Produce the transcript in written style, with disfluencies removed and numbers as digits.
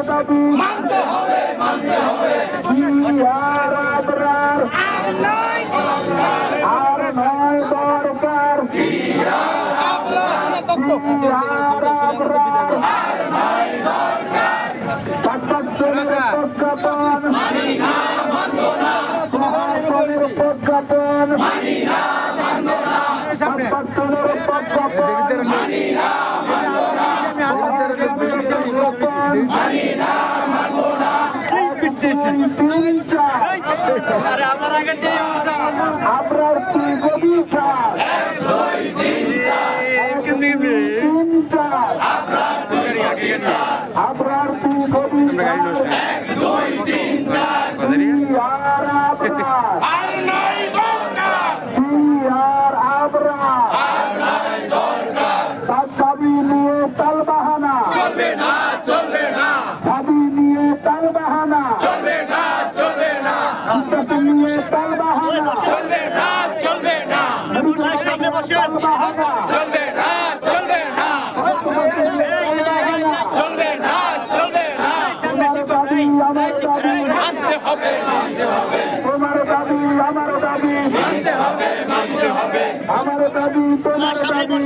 দাবি মানতে হবে জিয়ার আবরার আর নয় দরকার জিয়ার আবরার আর নয় দরকার প্রজ্ঞাপন মানি না মানব না প্রজ্ঞাপন মানি না মানব না প্রজ্ঞাপন মানি না মানব না মানি না মানব না আরে আমার আগে দিয়ে আপনার কি গভীর চার 1 2 3 4 আপনার কি গভীর 1 2 3 4 জিয়ার আবরার আর নাই দরকার জিয়ার আবরার আর নাই দরকার দাবি নিয়ে তালবাহানা চলবে না দাবি নিয়ে তালবাহানা চলবে না দাবি নিয়ে তালবাহানা চলবে না তালবাহানা চলবে না আমার দাবি মানতে হবে তোমার দাবি আমার দাবি মানতে হবে আমার দাবি তোমার দাবি